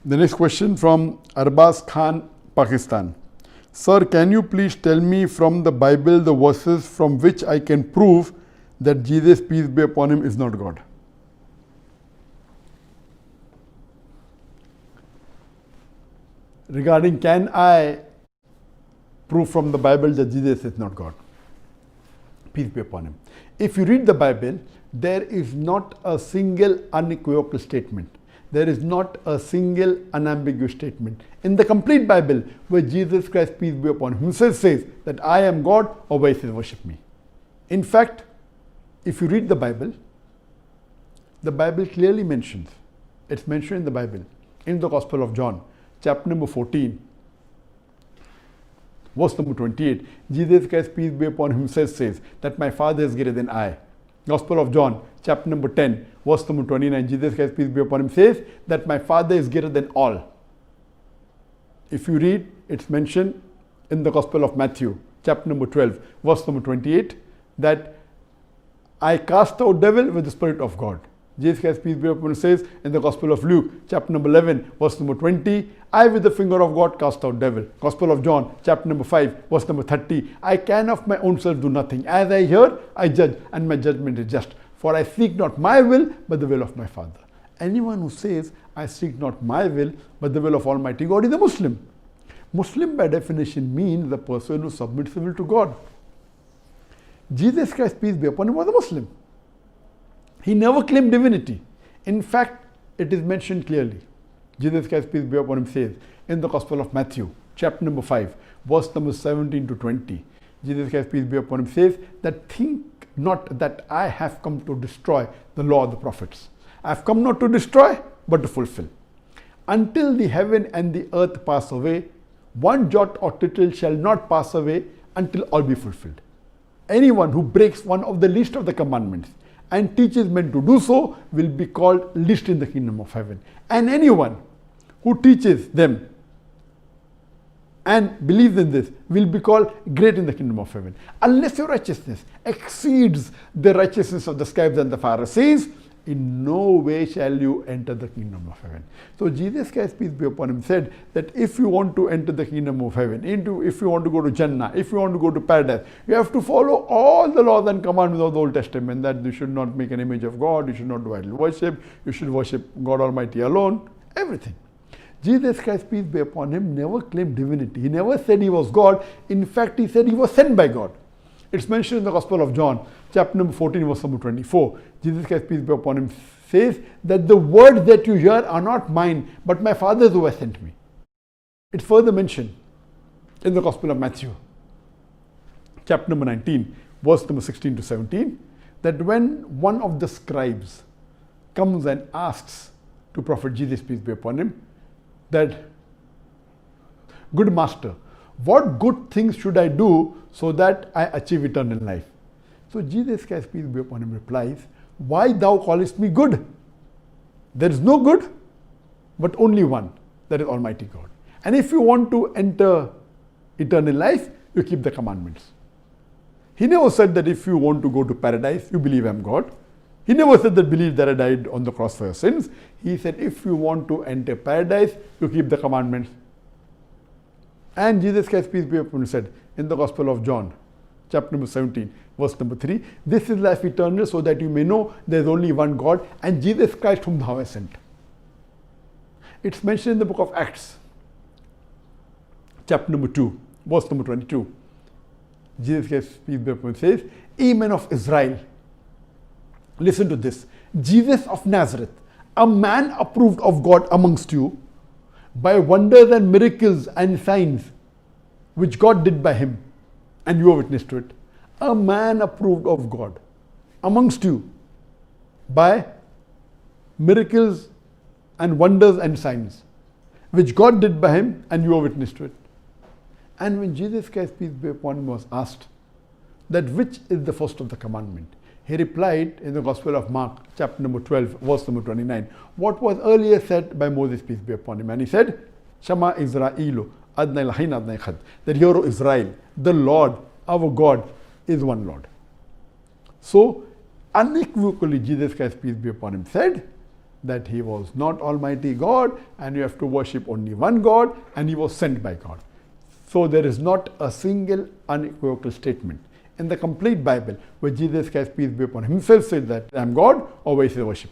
The next question from Arbaz Khan, Pakistan. Sir, can you please tell me from the Bible the verses from which I can prove that Jesus, peace be upon him, is not God? Regarding can I prove from the Bible that Jesus is not God, peace be upon him. If you read the Bible, there is not a single unequivocal statement. There is not a single unambiguous statement in the complete Bible where Jesus Christ, peace be upon him, himself says that I am God, or where he says worship me. In fact, if you read the Bible clearly mentions, it's mentioned in the Bible, in the Gospel of John, chapter number 14, verse number 28, Jesus Christ, peace be upon him, himself says that my Father is greater than I. Gospel of John, chapter number 10, verse number 29, Jesus Christ, peace be upon him, says that my Father is greater than all. If you read, it's mentioned in the Gospel of Matthew, chapter number 12, verse number 28, that I cast out devil with the Spirit of God. Jesus Christ, peace be upon him, says in the Gospel of Luke, chapter number 11, verse number 20, I with the finger of God cast out devil. Gospel of John, chapter number 5, verse number 30, I can of my own self do nothing. As I hear, I judge, and my judgment is just. For I seek not my will, but the will of my Father. Anyone who says, I seek not my will, but the will of Almighty God, is a Muslim. Muslim by definition means the person who submits his will to God. Jesus Christ, peace be upon him, was a Muslim. He never claimed divinity. In fact, it is mentioned clearly. Jesus Christ, peace be upon him, says in the Gospel of Matthew, chapter number 5, verse number 17 to 20. Jesus Christ, peace be upon him, says that think not that I have come to destroy the law of the prophets. I have come not to destroy, but to fulfill. Until the heaven and the earth pass away, one jot or tittle shall not pass away until all be fulfilled. Anyone who breaks one of the least of the commandments and teaches men to do so will be called least in the kingdom of heaven. And anyone who teaches them and believes in this will be called great in the kingdom of heaven. Unless your righteousness exceeds the righteousness of the scribes and the Pharisees, in no way shall you enter the kingdom of heaven. So Jesus Christ, peace be upon him, said that if you want to enter the kingdom of heaven, if you want to go to Jannah, if you want to go to paradise, you have to follow all the laws and commandments of the Old Testament, that you should not make an image of God, you should not do idol worship, you should worship God Almighty alone, everything. Jesus Christ, peace be upon him, never claimed divinity. He never said he was God. In fact, he said he was sent by God. It's mentioned in the Gospel of John, chapter number 14, verse number 24. Jesus Christ, peace be upon him, says that the words that you hear are not mine, but my Father's who has sent me. It's further mentioned in the Gospel of Matthew, chapter number 19, verse number 16 to 17, that when one of the scribes comes and asks to Prophet Jesus, peace be upon him, that, good master, what good things should I do so that I achieve eternal life? So Jesus Christ, peace be upon him, replies, why thou callest me good? There is no good, but only one, that is Almighty God. And if you want to enter eternal life, you keep the commandments. He never said that if you want to go to paradise, you believe I am God. He never said that believe that I died on the cross for your sins. He said if you want to enter paradise, you keep the commandments. And Jesus Christ, peace be upon him, said in the Gospel of John, chapter number 17, verse number 3, this is life eternal, so that you may know there is only one God and Jesus Christ whom thou hast sent. It's mentioned in the book of Acts, chapter number 2, verse number 22. Jesus Christ, peace be upon him, says, ye men of Israel, listen to this. Jesus of Nazareth, a man approved of God amongst you, by wonders and miracles and signs which God did by him, and you are witness to it. A man approved of God amongst you by miracles and wonders and signs which God did by him, and you are witness to it. And when Jesus Christ, peace be upon him, was asked that which is the first of the commandment, he replied in the Gospel of Mark, chapter number 12, verse number 29, what was earlier said by Moses, peace be upon him. And he said, Shema Israelu, Adnai Lahin Adnai Khad, that hear, O Israel, the Lord, our God, is one Lord. So, unequivocally, Jesus Christ, peace be upon him, said that he was not Almighty God and you have to worship only one God and he was sent by God. So there is not a single unequivocal statement in the complete Bible where Jesus Christ, peace be upon him, himself said that I am God or where he says worship.